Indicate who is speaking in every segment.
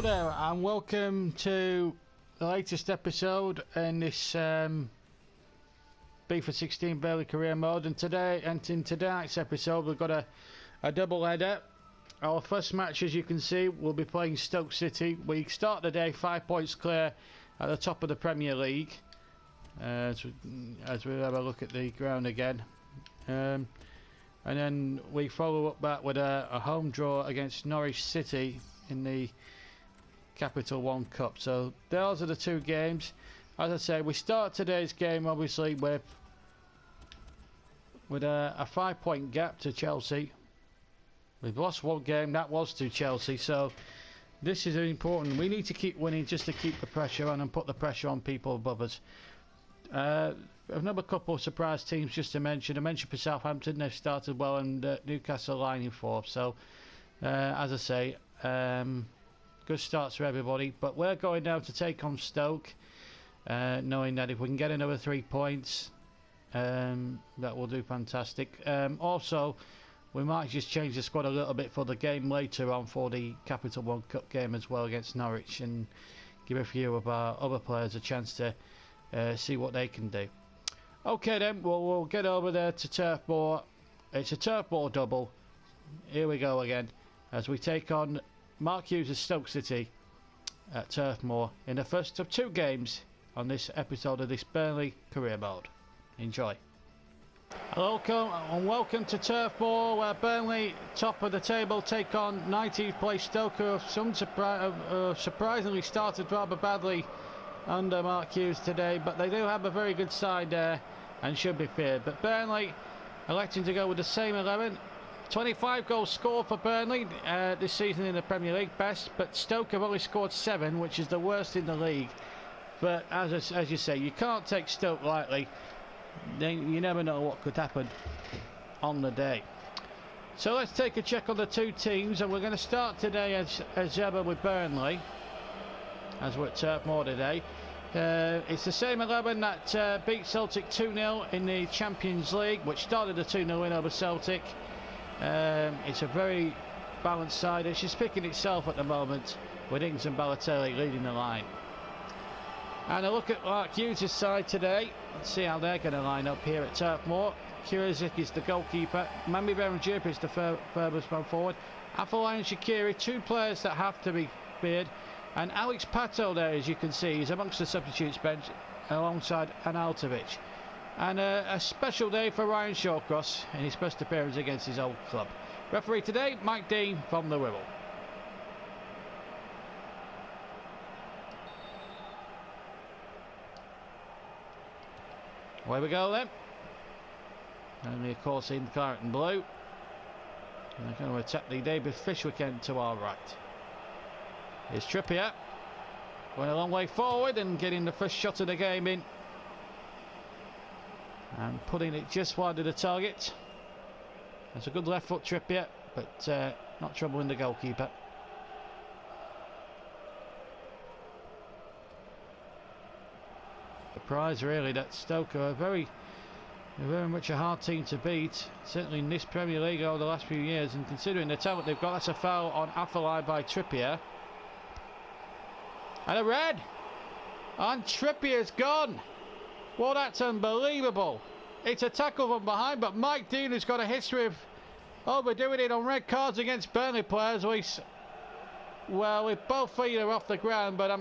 Speaker 1: Hello there and welcome to the latest episode in this FIFA 16 Burnley career mode, and in tonight's episode we've got a double header. Our first match, as you can see, we'll be playing Stoke City. We start the day 5 points clear at the top of the Premier League, as we have a look at the ground again, and then we follow up that with a home draw against Norwich City in the Capital One Cup. So those are the two games. As I say, we start today's game obviously with a 5 point gap to Chelsea. We've lost one game, that was to Chelsea, so this is important. We need to keep winning just to keep the pressure on and put the pressure on people above us. Another couple of surprise teams just to mention. I mentioned for Southampton, they've started well, and Newcastle lying in fourth. So as I say, good starts for everybody, but we're going now to take on Stoke, knowing that if we can get another 3 points, that will do fantastic. Also, we might just change the squad a little bit for the game later on for the Capital One Cup game as well against Norwich, and give a few of our other players a chance to see what they can do. Okay then, we'll get over there to Turf Moor. It's a Turf Moor double. Here we go again as we take on Mark Hughes' Stoke City at Turf Moor in the first of two games on this episode of this Burnley career mode. Enjoy. Hello and welcome to Turf Moor, where Burnley, top of the table, take on 19th place Stoke, who have surprisingly started rather badly under Mark Hughes today, but they do have a very good side there and should be feared. But Burnley electing to go with the same 11. 25 goals scored for Burnley this season in the Premier League, best, but Stoke have only scored 7, which is the worst in the league. But as you say, you can't take Stoke lightly. You never know what could happen on the day. So let's take a check on the two teams, and we're going to start today as ever with Burnley, as we're at Turf Moor today. It's the same 11 that beat Celtic 2-0 in the Champions League, which started a 2-0 win over Celtic. It's a very balanced side. It's just picking itself at the moment, with Ings and Balotelli leading the line. And a look at Mark Hughes' side today. Let's see how they're going to line up here at Turf Moor. Kurizic is the goalkeeper. Mami Berenjup is the furthest man forward. Afellay and Shaqiri, two players that have to be feared. And Alex Pato there, as you can see, is amongst the substitutes bench alongside Arnautovic. And a special day for Ryan Shawcross in his first appearance against his old club. Referee today, Mike Dean from the Wirral. Away we go then. Only of course in claret and blue. And they're going to attack the David Fishwick end to our right. Here's Trippier. Going a long way forward and getting the first shot of the game in. And putting it just wide of the target. That's a good left foot Trippier, but not troubling the goalkeeper. Surprise really that Stoke are very much a hard team to beat, certainly in this Premier League over the last few years, and considering the talent they've got. That's a foul on Afellay by Trippier. And a red! And Trippier's gone! Well, that's unbelievable. It's a tackle from behind, but Mike Dean, who's got a history of overdoing it on red cards against Burnley players, well, with both feet are off the ground, but I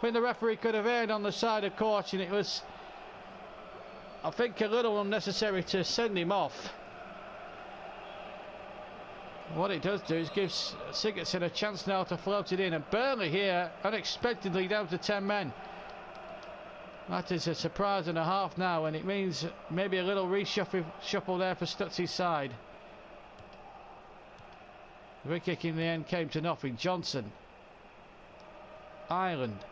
Speaker 1: think the referee could have erred on the side of caution. It was, I think, a little unnecessary to send him off. What it does do is gives Sigurdsson a chance now to float it in, and Burnley here unexpectedly down to 10 men. That is a surprise and a half now, and it means maybe a little reshuffle there for Stutzy's side. The free kick in the end came to nothing. Johnson, Ireland,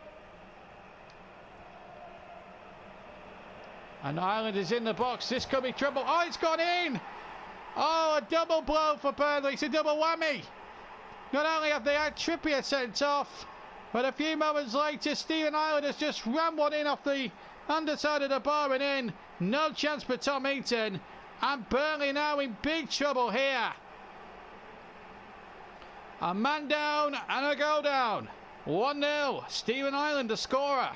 Speaker 1: and Ireland is in the box. This could be trouble. Oh, it's gone in! Oh, a double blow for Burnley. It's a double whammy. Not only have they had Trippier sent off, but a few moments later Stephen Ireland has just rammed one in off the underside of the bar and in. No chance for Tom Eaton, and Burnley now in big trouble here. A man down and a goal down. 1-0. Stephen Ireland, the scorer.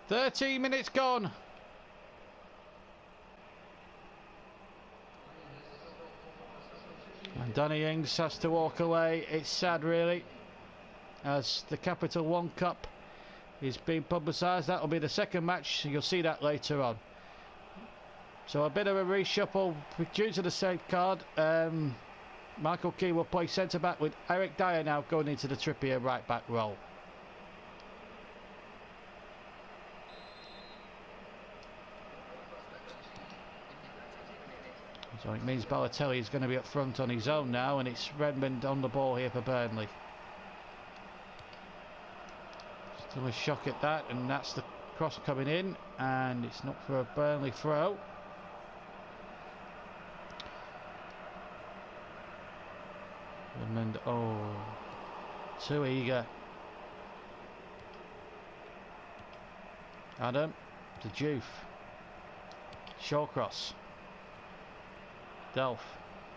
Speaker 1: "13 minutes gone. And Danny Ings has to walk away. It's sad, really, as the Capital One Cup is being publicised. That will be the second match. You'll see that later on. So a bit of a reshuffle due to the safe card. Michael Keane will play centre back with Eric Dyer now going into the Trippier right back role. So it means Balotelli is going to be up front on his own now, and it's Redmond on the ball here for Burnley. Still a shock at that, and that's the cross coming in, and it's not for a Burnley throw. Redmond, oh, too eager. Adam to Juve. Shawcross. Delph.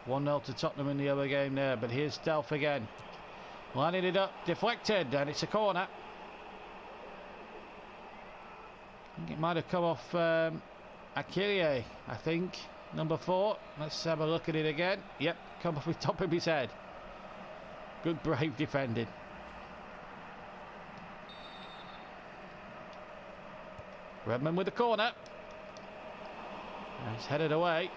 Speaker 1: 1-0 to Tottenham in the other game there, but here's Delph again. Lining it up, deflected, and it's a corner. I think it might have come off Akilie, I think. Number 4. Let's have a look at it again. Yep, come off the top of his head. Good brave defending. Redmond with the corner. And it's headed away.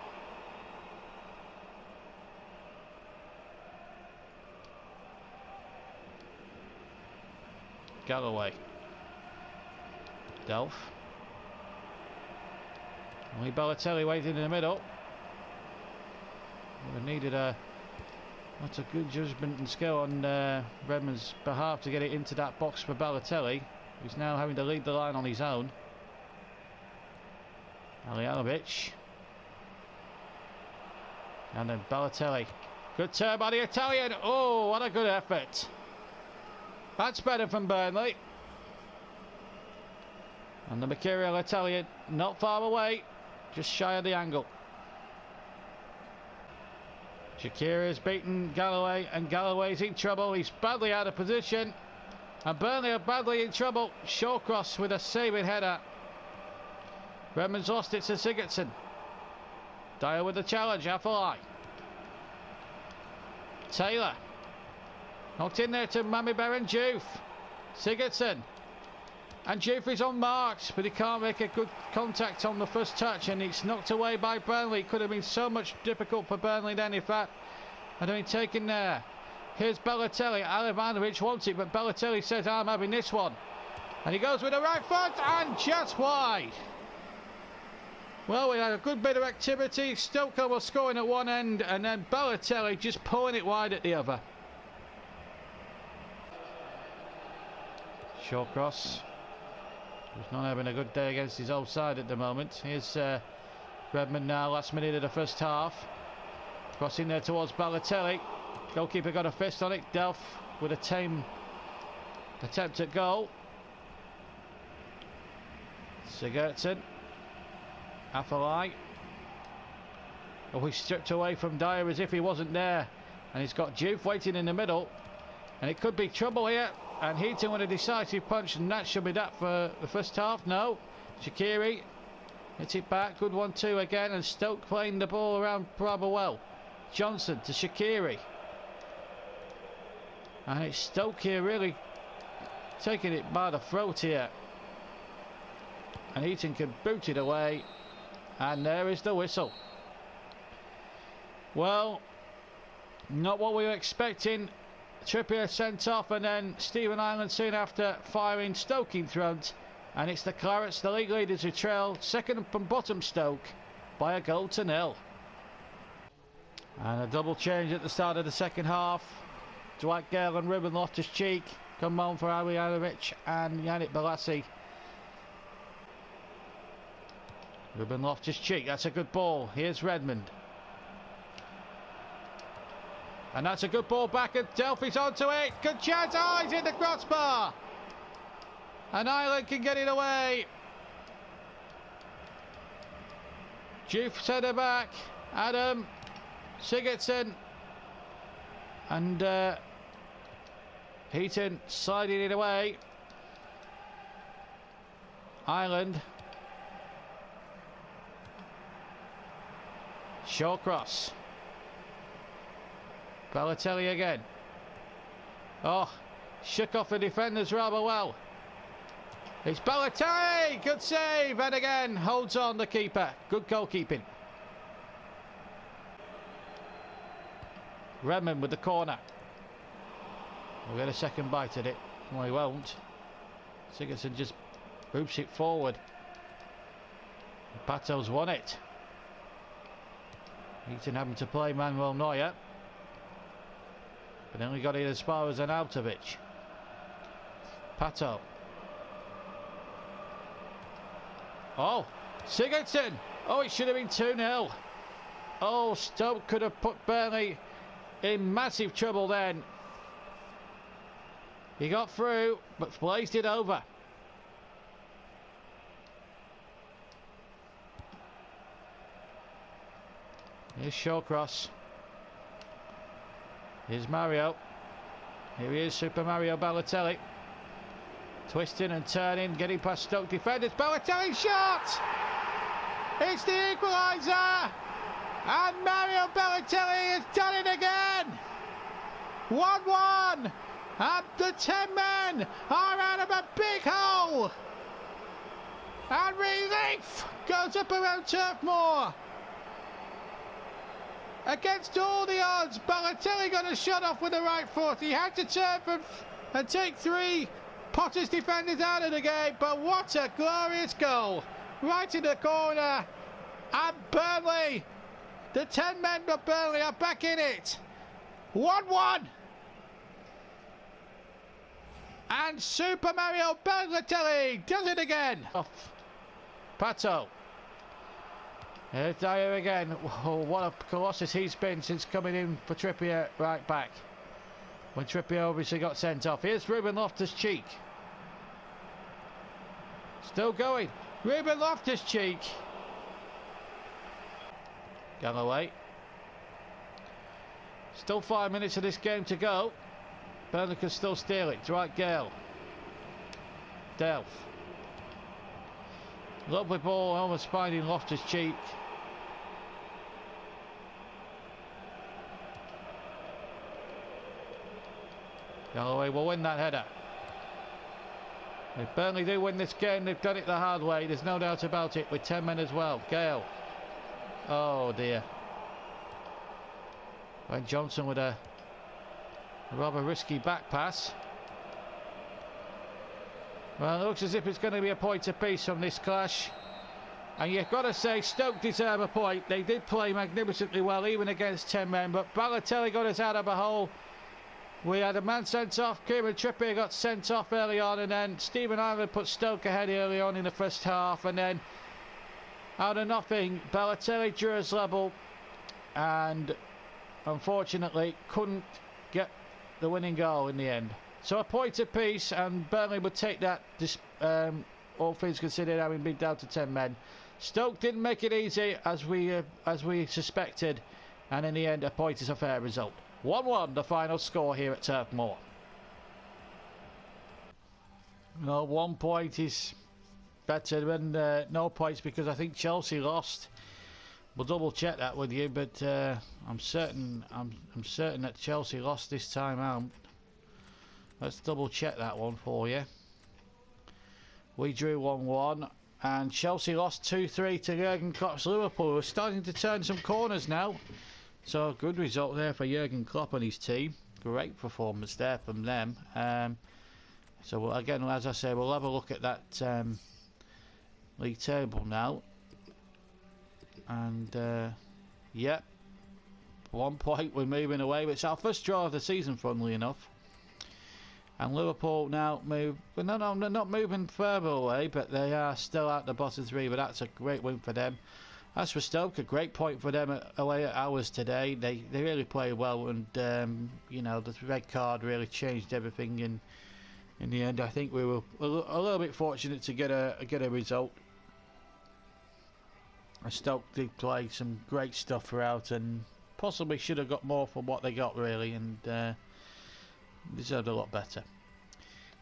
Speaker 1: Galloway. Delph. Only Balotelli waiting in the middle. We needed a lots of good judgment and skill on Redmond's behalf to get it into that box for Balotelli, who's now having to lead the line on his own. Alijanovic. And then Balotelli. Good turn by the Italian. Oh, what a good effort. That's better from Burnley. And the mercurial Italian not far away, just shy of the angle. Shaqiri's beaten Galloway, and Galloway's in trouble. He's badly out of position, and Burnley are badly in trouble. Shawcross with a saving header. Redmond's lost it to Sigurdsson. Dyer with the challenge, Afellay. Taylor. Knocked in there to Mami Baron Juve. Sigurdsson. And Juve is unmarked, but he can't make a good contact on the first touch, and it's knocked away by Burnley. It could have been so much difficult for Burnley then if that had been taken there. Here's Balotelli. Alijanovic wants it, but Balotelli says, I'm having this one. And he goes with the right foot, and just wide. Well, we had a good bit of activity. Stoke was scoring at one end, and then Balotelli just pulling it wide at the other. Shawcross, who's not having a good day against his old side at the moment. Here's Redmond now, last minute of the first half. Crossing there towards Balotelli. Goalkeeper got a fist on it. Delph with a tame attempt at goal. Sigurdsson. Afellay. Oh, he's stripped away from Dyer as if he wasn't there. And he's got Juve waiting in the middle. And it could be trouble here. And Heaton with a decisive punch, and that should be that for the first half. No. Shaqiri hits it back. Good 1-2 again, and Stoke playing the ball around rather well. Johnson to Shaqiri. And it's Stoke here really taking it by the throat here. And Heaton can boot it away. And there is the whistle. Well, not what we were expecting. Trippier sent off, and then Stephen Ireland soon after firing Stoke in front, and it's the Clarets, the league leaders, who trail second from bottom Stoke by 1-0. And a double change at the start of the second half. Dwight Gale and Ruben Loftus-Cheek come on for Alijanovic and Yannick Bolasie. Ruben Loftus-Cheek, that's a good ball. Here's Redmond. And that's a good ball back, and Delphi's onto it. Good chance. Oh, he's in the crossbar. And Ireland can get it away. Juve centre back. Adam. Sigurdsson. And Heaton sliding it away. Ireland. Shawcross. Balotelli again. Oh, shook off the defenders rather well. It's Balotelli! Good save! And again, holds on the keeper. Good goalkeeping. Redmond with the corner. We'll get a second bite at it. Well, he won't. Sigurdsson just boops it forward. Pato's won it. Heaton having to play Manuel Neuer. But only got it as far as Arnautovic. Pato. Oh, Sigurdsson! Oh, it should have been 2-0. Oh, Stoke could have put Burnley in massive trouble then. He got through, but blazed it over. Here's Shawcross. Here's Mario. Here he is, Super Mario Balotelli. Twisting and turning, getting past Stoke defenders. Balotelli shot! It's the equaliser! And Mario Balotelli has done it again! 1-1! And the 10 men are out of a big hole! And relief goes up around Turf Moor. Against all the odds, Balotelli got a shot off with the right foot. He had to turn and take 3 Potter's defenders out of the game, but what a glorious goal. Right in the corner. And Burnley, the 10 men of Burnley are back in it. 1-1. And Super Mario Balotelli does it again. Off. Pato. Here's Dyer again. Oh, what a colossus he's been since coming in for Trippier right back. When Trippier obviously got sent off. Here's Ruben Loftus-Cheek. Still going. Ruben Loftus-Cheek. Galloway. Still 5 minutes of this game to go. Burnley can still steal it. Dwight Gale. Delph. Lovely ball, almost finding Loftus-Cheek. Galloway will win that header. If Burnley do win this game, they've done it the hard way. There's no doubt about it, with 10 men as well. Gale. Oh dear. Wayne Johnson with a rather risky back pass. Well, it looks as if it's going to be a point apiece from this clash. And you've got to say, Stoke deserve a point. They did play magnificently well, even against 10 men. But Balotelli got us out of a hole. We had a man sent off. Kieran Trippier got sent off early on. And then Stephen Ireland put Stoke ahead early on in the first half. And then, out of nothing, Balotelli drew us level. And, unfortunately, couldn't get the winning goal in the end. So a point apiece, and Burnley would take that, all things considered, having been down to 10 men. Stoke didn't make it easy, as we suspected, and in the end, a point is a fair result. 1-1, the final score here at Turf Moor. No, 1 point is better than no points, because I think Chelsea lost. We'll double check that with you, but I'm certain that Chelsea lost this time out. Let's double check that one for you. We drew 1-1 and Chelsea lost 2-3 to Jurgen Klopp's Liverpool. We're starting to turn some corners now. So good result there for Jurgen Klopp and his team. Great performance there from them. So we'll, again, as I say, we'll have a look at that league table now. And yep, 1 point, we're moving away. It's our first draw of the season, funnily enough. And Liverpool now move. Well, no, they're not moving further away, but they are still at the bottom 3. But that's a great win for them. As for Stoke, a great point for them away at ours today. They really played well, and you know, the red card really changed everything. In the end, I think we were a little bit fortunate to get a result. Stoke did play some great stuff throughout, and possibly should have got more for what they got, really, and deserved a lot better.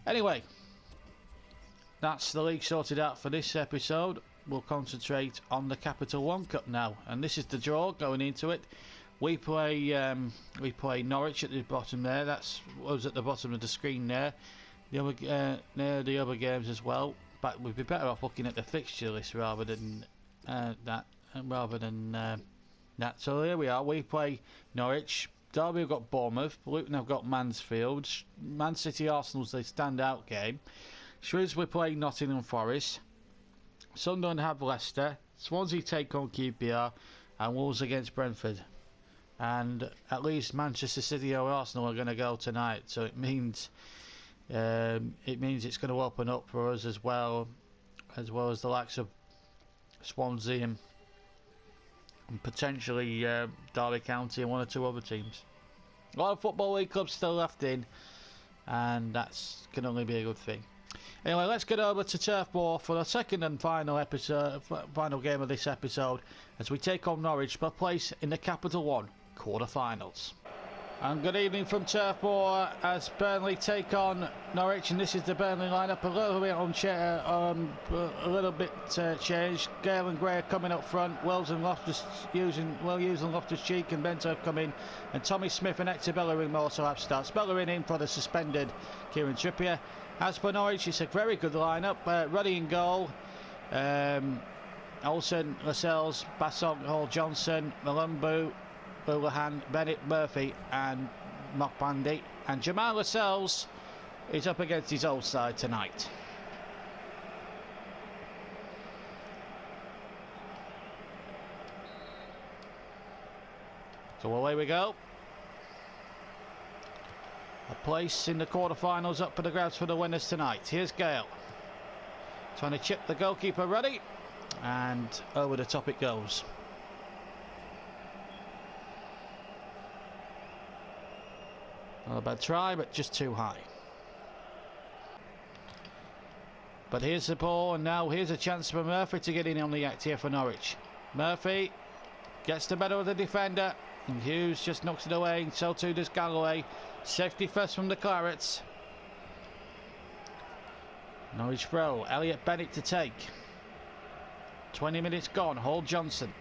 Speaker 1: Anyway, that's the league sorted out for this episode. We'll concentrate on the Capital One Cup now, and this is the draw going into it. We play Norwich at the bottom there. That's us at the bottom of the screen there. The other near the other games as well. But we'd be better off looking at the fixture list rather than that. So here we are. We play Norwich. Derby have got Bournemouth. Luton have got Mansfield. Man City Arsenal's the standout game. Shrewsbury play Nottingham Forest. Sunderland have Leicester. Swansea take on QPR, and Wolves against Brentford. And at least Manchester City or Arsenal are going to go tonight, so it means it's going to open up for us as well as the likes of Swansea and potentially Derby County and one or two other teams. A lot of Football League clubs still left in, and that's can only be a good thing. Anyway, let's get over to Turf Moor for the second and final game of this episode, as we take on Norwich for place in the Capital One quarter-finals. And good evening from Turf Moor as Burnley take on Norwich, and this is the Burnley lineup, a little bit changed. Gale and Gray are coming up front. Wells and Loftus using Loftus-Cheek and Bento come in, and Tommy Smith and Hector Bellerin also have starts. Bellerin in for the suspended Kieran Trippier. As for Norwich, it's a very good lineup. Ruddy in goal. Olsen, Lascelles, Bassong, Hall, Johnson, Malumbu, Houlihan, Bennett, Murphy and Mokbandi. And Jamal Lascelles is up against his old side tonight. So away we go. A place in the quarter-finals up for the grabs for the winners tonight. Here's Gale. Trying to chip the goalkeeper Ruddy. And over the top it goes. Not a bad try, but just too high. But here's the ball, and now here's a chance for Murphy to get in on the act here for Norwich. Murphy gets the better of the defender, and Hughes just knocks it away, and so too does Galloway. Safety first from the Clarets. Norwich throw. Elliot Bennett to take. 20 minutes gone. Hall Johnson.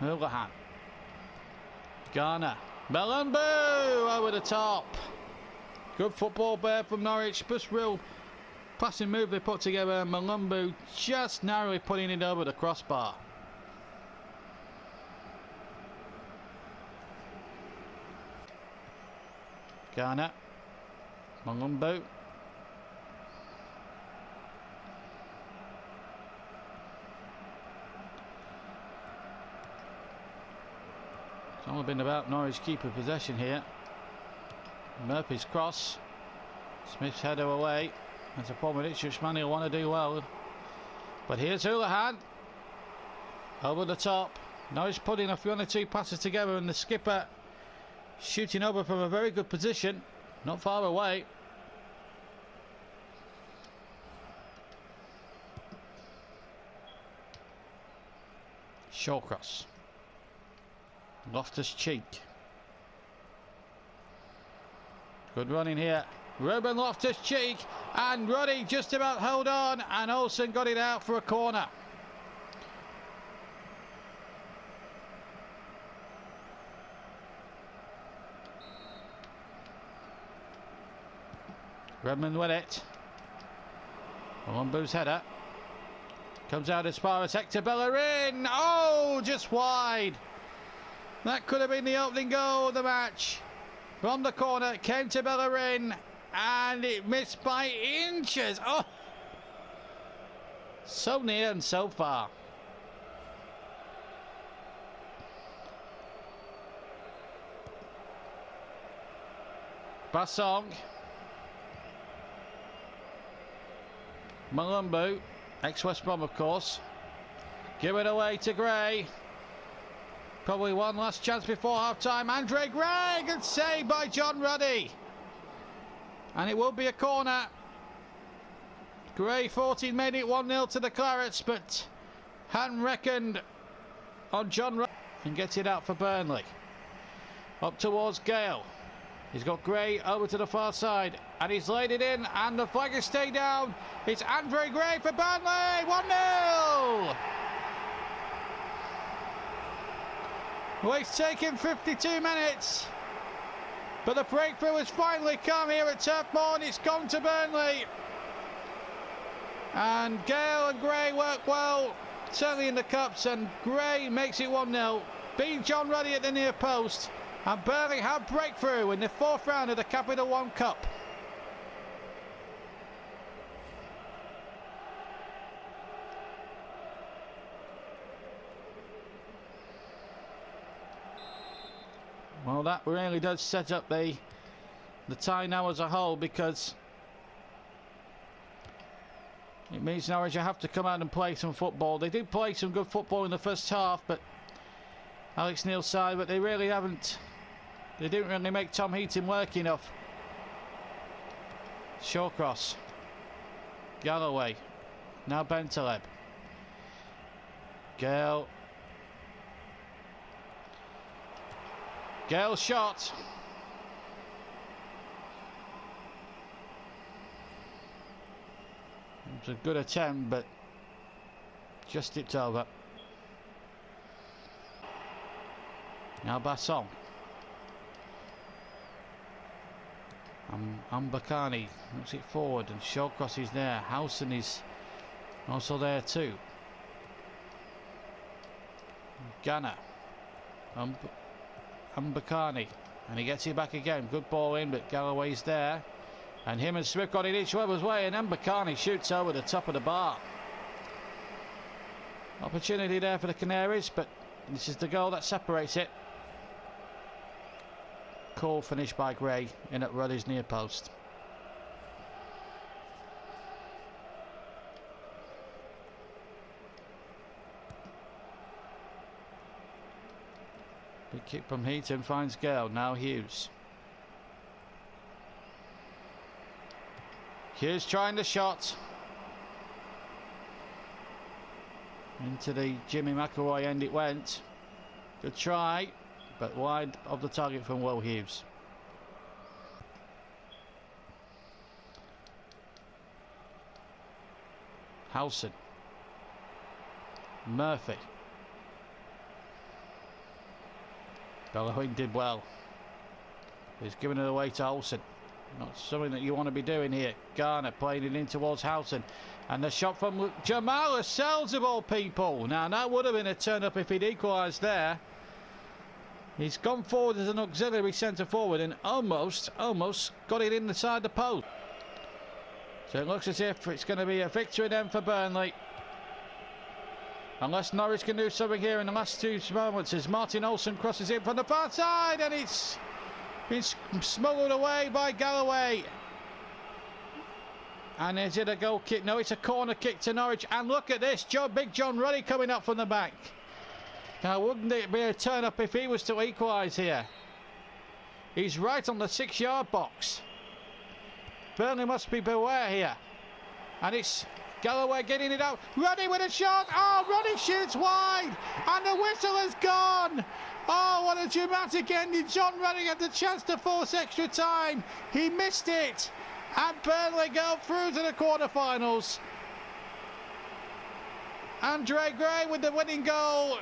Speaker 1: Houlihan. Garner. Malumbu over the top. Good football there from Norwich. Just real passing move they put together. Malumbu just narrowly putting it over the crossbar. Garner. Malumbu. It's only been about Norwich keeper possession here. Murphy's cross. Smith's header away. That's a problem with it. Manny will want to do well. But here's Houlihan. Over the top. Norwich putting a few or two passes together, and the skipper shooting over from a very good position. Not far away. Shawcross. Loftus-Cheek. Good running here. Ruben Loftus-Cheek, and Ruddy just about held on, and Olsen got it out for a corner. Redmond with it. Malumbu's header. Comes out as far as Hector Bellerin. Oh, just wide. That could have been the opening goal of the match. From the corner, it came to Bellerin, and it missed by inches. Oh, so near and so far. Bassong. Malumbu, ex-West Brom of course. Give it away to Gray. Probably one last chance before half-time. Andre Gray, good save by John Ruddy. And it will be a corner. Gray 14 made it 1-0 to the Clarets, but hadn't reckoned on John Ruddy. and gets it out for Burnley. Up towards Gale. He's got Gray over to the far side, and he's laid it in, and the flag is stayed down. It's Andre Gray for Burnley, 1-0. Well, it's taken 52 minutes, but the breakthrough has finally come here at Turf Moor, and it's gone to Burnley. And Gale and Gray work well, certainly in the cups, and Gray makes it 1-0. Beat John Ruddy at the near post. And Burnley have breakthrough in the 4th round of the Capital One Cup. Well, that really does set up the tie now as a whole, because it means Norwich have to come out and play some football. They did play some good football in the first half, but Alex Neil's side, but they really haven't. They didn't really make Tom Heaton work enough. Shawcross. Galloway. Now Bentaleb. Gale. Gale shot. It was a good attempt, but just tipped over. Now Basson. Mbakani moves it forward, and Shawcross is there. Howson is also there too. Ghana. Mbakani, and he gets it back again. Good ball in, but Galloway's there, and him and Smith got it each other's way, and Mbakani shoots over the top of the bar. Opportunity there for the Canaries, but this is the goal that separates it. Cool finish by Gray in at Ruddy's near post. Big kick from Heaton, finds Gale. Now Hughes. Hughes trying the shot. Into the Jimmy McElroy end it went. Good try, but wide of the target from Will Hughes. Howson. Murphy. Bellowing did well. He's giving it away to Howson. Not something that you want to be doing here. Garner playing it in towards Howson. And the shot from Jamal Lascelles of all people. Now that would have been a turn up if he'd equalised there. He's gone forward as an auxiliary centre forward and almost got it inside the post. So it looks as if it's going to be a victory then for Burnley. Unless Norwich can do something here in the last 2 moments as Martin Olsen crosses in from the far side, and it's been smuggled away by Galloway. And is it a goal kick? No, it's a corner kick to Norwich. And look at this, Big John Ruddy coming up from the back. Now, wouldn't it be a turn-up if he was to equalise here? He's right on the 6-yard box. Burnley must be beware here. And it's Galloway getting it out. Ruddy with a shot. Oh, Ruddy shoots wide. And the whistle has gone. Oh, what a dramatic ending. John Ruddy had the chance to force extra time. He missed it. And Burnley go through to the quarter-finals. Andre Gray with the winning goal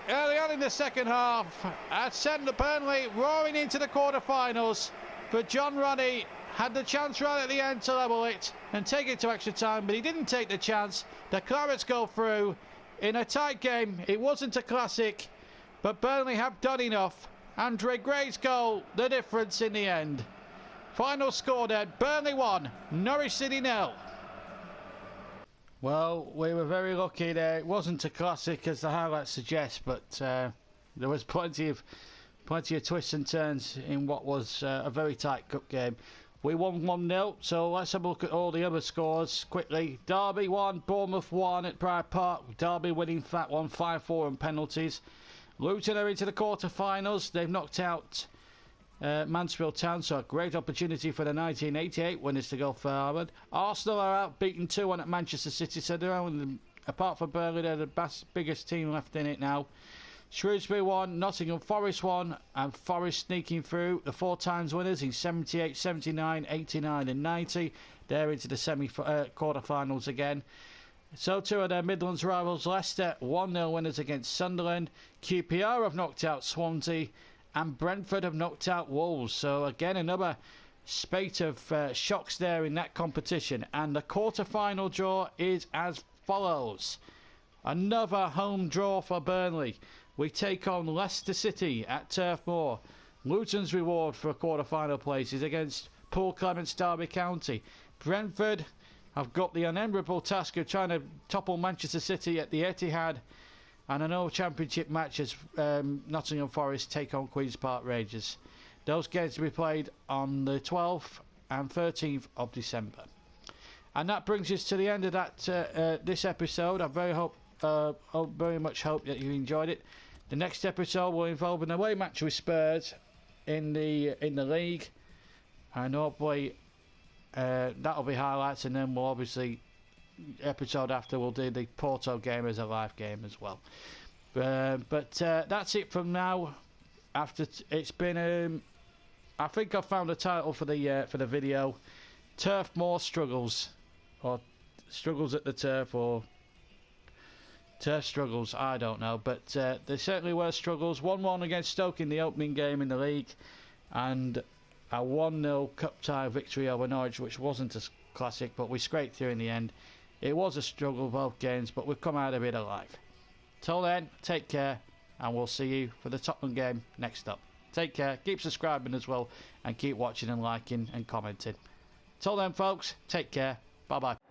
Speaker 1: early on in the second half had sent the Burnley roaring into the quarter-finals. But John Ruddy had the chance right at the end to level it and take it to extra time, but he didn't take the chance. The Clarets go through in a tight game. It wasn't a classic, but Burnley have done enough. Andre Gray's goal, the difference in the end. Final score then, Burnley 1, Norwich City 0. Well, we were very lucky there. It wasn't a classic as the highlights suggest, but there was plenty of twists and turns in what was a very tight cup game. We won 1-0, so let's have a look at all the other scores quickly. Derby 1, Bournemouth 1 at Pride Park. Derby winning that one 5-4 on penalties. Luton are into the quarter-finals. They've knocked out Mansfield Town, so a great opportunity for the 1988 winners to go forward. Arsenal are out, beaten 2-1 at Manchester City, so they're only, apart from Burnley, they're the biggest team left in it now. Shrewsbury 1, Nottingham Forest 1, and Forest sneaking through. The 4 times winners in 78, 79, 89 and 90. They're into the quarter-finals again. So too are their Midlands rivals Leicester, 1-0 winners against Sunderland. QPR have knocked out Swansea, and Brentford have knocked out Wolves. So again, another spate of shocks there in that competition. And the quarter-final draw is as follows. Another home draw for Burnley. We take on Leicester City at Turf Moor. Luton's reward for a quarter-final place is against Paul Clements, Derby County. Brentford have got the unenviable task of trying to topple Manchester City at the Etihad. And another championship match as Nottingham Forest take on Queen's Park Rangers. Those games will be played on the 12th and 13th of December. And that brings us to the end of that this episode. I very much hope that you enjoyed it. The next episode will involve an away match with Spurs in the league, and hopefully that'll be highlights. And then we'll obviously episode after we'll do the Porto game as a live game as well. But that's it from now. After it's been, I think I found a title for the video: Turf Moor struggles, or struggles at the turf, or Turf struggles, I don't know, but there certainly were struggles. 1-1 against Stoke in the opening game in the league, and a 1-0 cup tie victory over Norwich, which wasn't a classic, but we scraped through in the end. It was a struggle both games, but we've come out of it alive. Till then, take care, and we'll see you for the Tottenham game next up. Take care, keep subscribing as well, and keep watching and liking and commenting. Till then, folks, take care, bye bye.